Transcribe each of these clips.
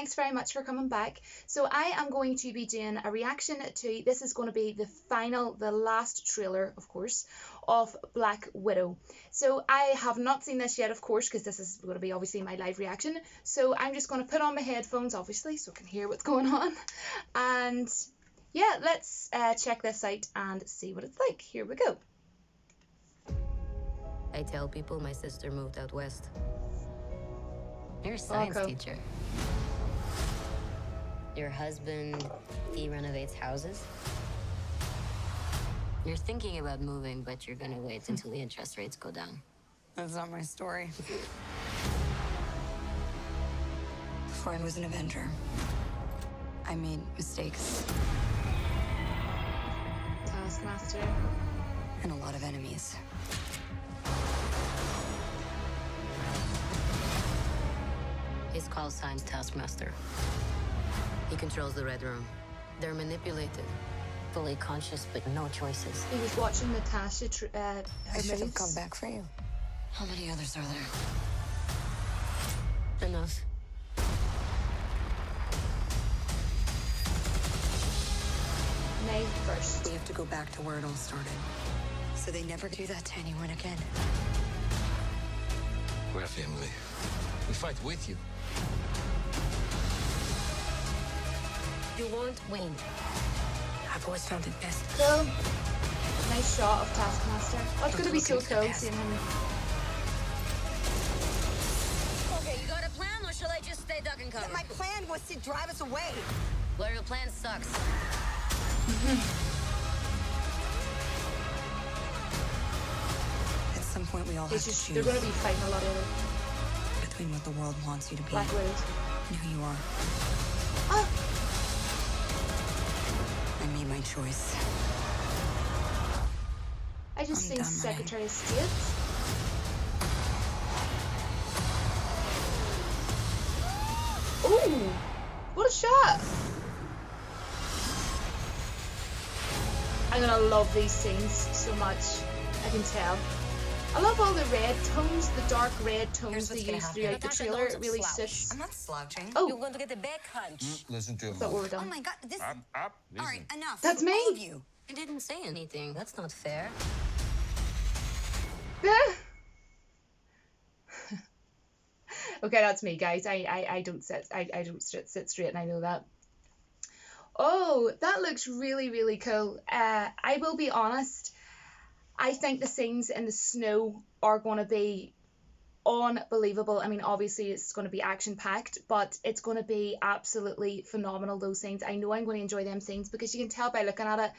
thanks very much for coming back. So I am going to be doing a reaction to, this is going to be the last trailer, of course, of Black Widow. So I have not seen this yet, of course, because this is going to be obviously my live reaction. So I'm just going to put on my headphones, obviously, so I can hear what's going on. And yeah, let's check this out and see what it's like. Here we go. I tell people my sister moved out west. You're a science teacher. Your husband, he renovates houses. You're thinking about moving, but you're gonna wait until the interest rates go down. That's not my story. Before I was an Avenger, I made mistakes. Taskmaster. And a lot of enemies. His call sign's Taskmaster. He controls the Red Room. They're manipulated, fully conscious, but no choices. He was watching Natasha. I should have come back for you. How many others are there? Enough. May 1st. We have to go back to where it all started, so they never do that to anyone again. We're a family. We fight with you. You won't win. I've always found it best. Cool. Nice shot of Taskmaster. Oh, it's going to be so cool seeing him. Okay, you got a plan, or shall I just stay duck and cover? My plan was to drive us away. Well, your plan sucks. At some point, we all have to choose They're going to be fighting a lot of between what the world wants you to be Black Widows. and who you are. Oh, I made my choice. I just I'm seen done, Secretary of State. Ooh, what a shot! I'm gonna love these scenes so much. I can tell. I love all the red tones, the dark red tones they use throughout the trailer. It really suits. I'm not slouching. Oh, You're going to get a back hunch. Listen to him. thought we were Oh done. my God, this. Up. All Listen. right, enough. That's me. All of you. I didn't say anything. That's not fair. Okay, that's me, guys. I don't sit straight, and I know that. Oh, that looks really, really cool. I will be honest. I think the scenes in the snow are going to be unbelievable. I mean, obviously it's going to be action packed, but it's going to be absolutely phenomenal, those scenes. I know I'm going to enjoy them scenes because you can tell by looking at it,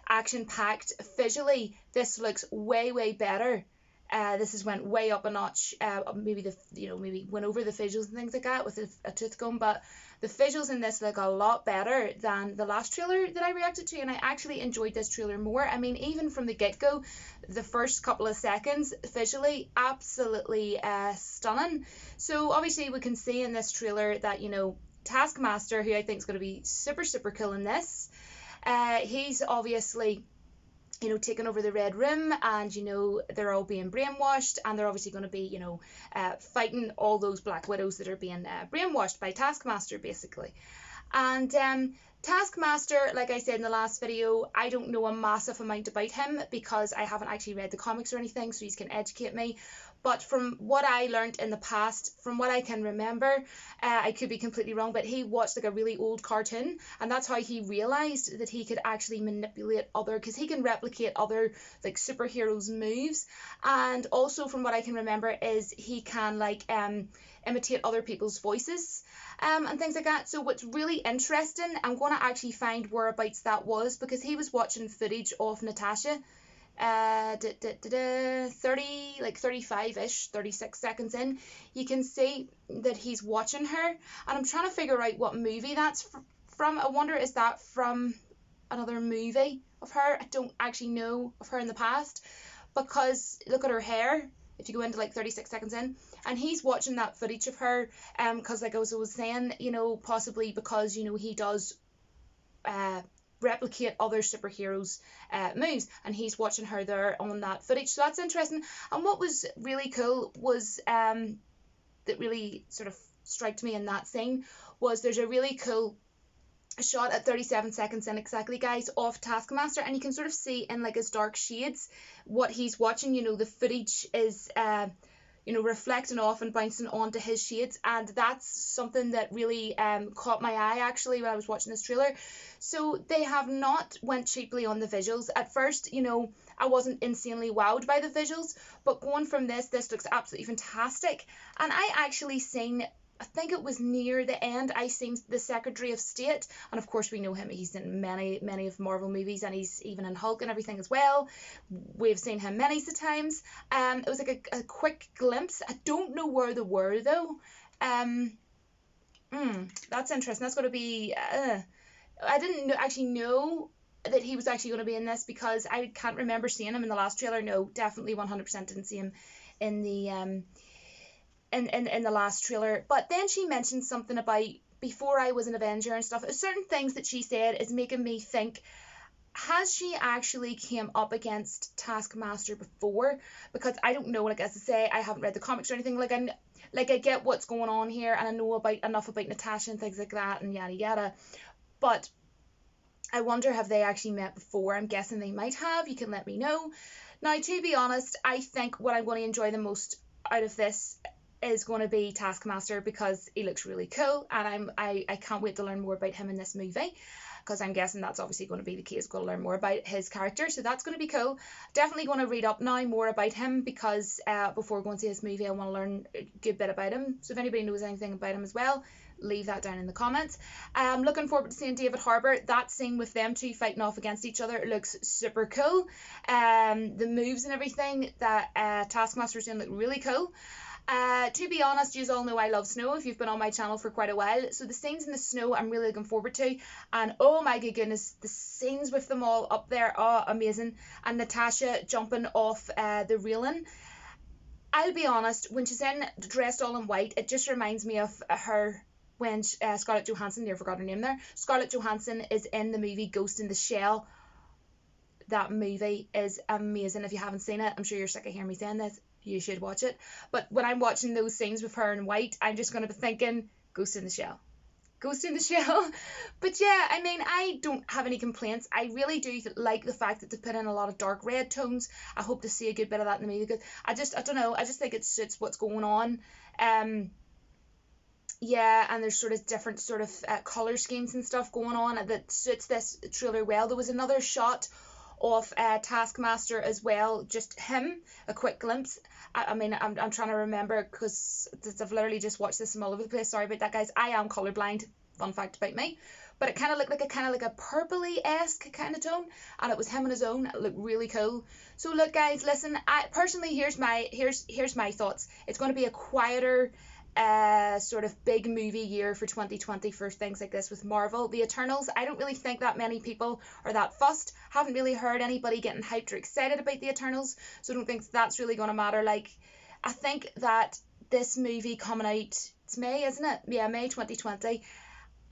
action packed. Visually, this looks way, way better. This has went way up a notch. Maybe maybe went over the visuals and things like that with a tooth comb, but the visuals in this look a lot better than the last trailer that I reacted to, and I actually enjoyed this trailer more. I mean, even from the get-go, the first couple of seconds, visually, absolutely stunning. So obviously we can see in this trailer that, you know, Taskmaster, who I think is going to be super, super cool in this, he's obviously, you know, taking over the Red Room, and, you know, they're all being brainwashed, and they're obviously going to be, you know, fighting all those Black Widows that are being brainwashed by Taskmaster, basically. And Taskmaster, like I said in the last video, I don't know a massive amount about him because I haven't actually read the comics or anything, so you can educate me. But from what I learned in the past, from what I can remember, I could be completely wrong, but he watched like a really old cartoon, and that's how he realized that he could actually manipulate because he can replicate other like superheroes' moves. And also from what I can remember is he can like imitate other people's voices and things like that. So what's really interesting, I'm going to actually find whereabouts that was, because he was watching footage of Natasha 35-ish, 36 seconds in. You can see that he's watching her, and I'm trying to figure out what movie that's from. I wonder, is that from another movie of her? I don't actually know of her in the past, because look at her hair. If you go into like 36 seconds in, and he's watching that footage of her, because like I was saying, you know, possibly because, you know, he does replicate other superheroes' moves, and he's watching her there on that footage. So that's interesting. And what was really cool was that really sort of struck me in that scene was there's a really cool shot at 37 seconds in exactly, guys, of Taskmaster, and you can sort of see in like his dark shades what he's watching. You know, the footage is reflecting off and bouncing onto his shades, and that's something that really caught my eye actually when I was watching this trailer. So they have not went cheaply on the visuals. At first, I wasn't insanely wowed by the visuals, but going from this looks absolutely fantastic. And I actually seen, I think it was near the end, I seen the Secretary of State, and of course we know him, he's in many of Marvel movies, and he's even in Hulk and everything as well. We've seen him many times. It was like a quick glimpse. I don't know where they were though. That's interesting. That's going to be I didn't actually know that he was actually going to be in this, because I can't remember seeing him in the last trailer. No, definitely 100% didn't see him in the in the last trailer. But then she mentioned something about before I was an Avenger and stuff. Certain things that she said is making me think, has she actually came up against Taskmaster before? Because I don't know, like, as I say, I haven't read the comics or anything. I get what's going on here, and I know enough about Natasha and things like that and yada yada, but I wonder, have they actually met before? I'm guessing they might have. You can let me know. Now, to be honest, I think what I'm going to enjoy the most out of this is going to be Taskmaster, because he looks really cool, and I can't wait to learn more about him in this movie, because I'm guessing that's obviously going to be the case. Going to learn more about his character, so that's going to be cool. Definitely going to read up now more about him, because before going to see this movie I want to learn a good bit about him. So if anybody knows anything about him as well, leave that down in the comments. Looking forward to seeing David Harbour. That scene with them two fighting off against each other looks super cool. The moves and everything that Taskmaster's doing look really cool. To be honest, you all know I love snow if you've been on my channel for quite a while. So the scenes in the snow I'm really looking forward to. And oh my good goodness, the scenes with them all up there are amazing. And Natasha jumping off the railing. I'll be honest, when she's dressed all in white, it just reminds me of her when Scarlett Johansson, never forgot her name there. Scarlett Johansson is in the movie Ghost in the Shell. That movie is amazing. If you haven't seen it, I'm sure you're sick of hearing me saying this. You should watch it. But when I'm watching those scenes with her in white, I'm just going to be thinking Ghost in the Shell. Ghost in the Shell. But yeah, I mean, I don't have any complaints. I really do like the fact that they put in a lot of dark red tones. I hope to see a good bit of that in the movie, because I don't know, I just think it suits what's going on. Yeah, and there's sort of different sort of colour schemes and stuff going on that suits this trailer well. There was another shot of Taskmaster as well, just him, a quick glimpse. I mean, I'm trying to remember, because I've literally just watched this from all over the place. Sorry about that, guys. I am colourblind. Fun fact about me. But it kind of looked like a purpley-esque kind of tone, and it was him on his own. It looked really cool. So look, guys, listen. I personally, here's my thoughts. It's going to be a quieter sort of big movie year for 2020 for things like this with Marvel. The Eternals, I don't really think that many people are that fussed. Haven't really heard anybody getting hyped or excited about the Eternals, so I don't think that's really going to matter. Like, I think that this movie coming out, it's May, isn't it? Yeah, May 2020.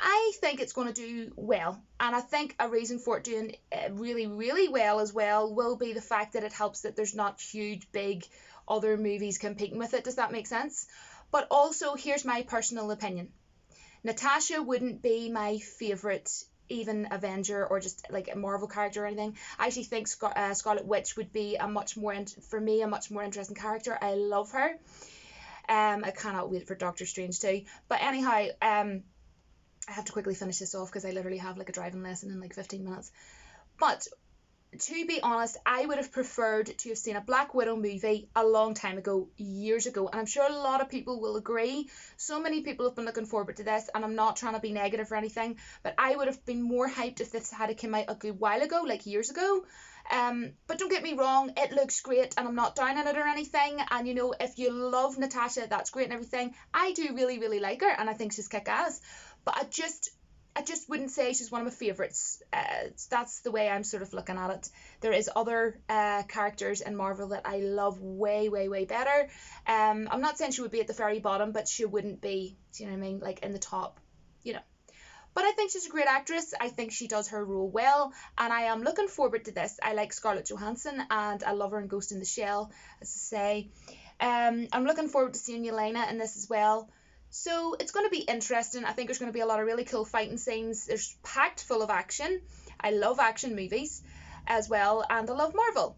I think it's going to do well, and I think a reason for it doing really, really well as well will be the fact that it helps that there's not huge, big other movies competing with it. Does that make sense? But also, here's my personal opinion. Natasha wouldn't be my favourite, even Avenger or just like a Marvel character or anything. I actually think Scarlet Witch would be a much more interesting character. I love her. I cannot wait for Doctor Strange too. But anyhow, I have to quickly finish this off because I literally have like a driving lesson in like 15 minutes. But to be honest, I would have preferred to have seen a Black Widow movie a long time ago, years ago, and I'm sure a lot of people will agree. So many people have been looking forward to this, and I'm not trying to be negative or anything, but I would have been more hyped if this had come out a good while ago, like years ago. But don't get me wrong, it looks great, and I'm not down on it or anything, and you know, if you love Natasha, that's great and everything. I do really, really like her, and I think she's kick-ass, but I just wouldn't say she's one of my favourites. That's the way I'm sort of looking at it. There is other characters in Marvel that I love way, way, way better. I'm not saying she would be at the very bottom, but she wouldn't be, do you know what I mean, like in the top, you know. But I think she's a great actress. I think she does her role well, and I am looking forward to this. I like Scarlett Johansson, and I love her in Ghost in the Shell, as I say. I'm looking forward to seeing Yelena in this as well. So it's going to be interesting. I think there's going to be a lot of really cool fighting scenes. There's packed full of action. I love action movies as well, and I love Marvel.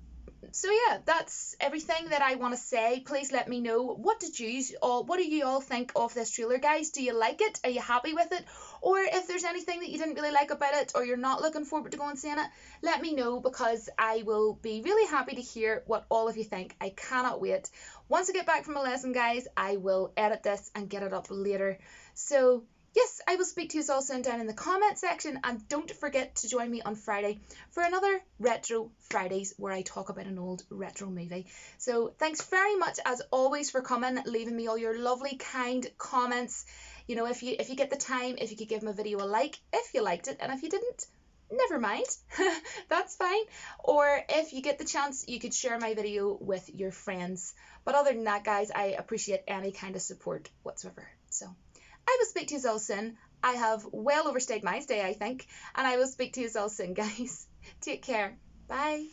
So yeah, that's everything that I want to say. Please let me know, what do you all think of this trailer, guys? Do you like it? Are you happy with it? Or if there's anything that you didn't really like about it, or you're not looking forward to going seeing it, let me know, because I will be really happy to hear what all of you think. I cannot wait. Once I get back from my lesson, guys, I will edit this and get it up later. So yes, I will speak to you all soon down in the comment section, and don't forget to join me on Friday for another Retro Fridays where I talk about an old retro movie. So thanks very much as always for coming, leaving me all your lovely kind comments. You know, if you get the time, if you could give my video a like if you liked it, and if you didn't, never mind, that's fine. Or if you get the chance, you could share my video with your friends. But other than that, guys, I appreciate any kind of support whatsoever. So I will speak to you all soon. I have well overstayed my stay, I think, and I will speak to you all soon, guys. Take care. Bye.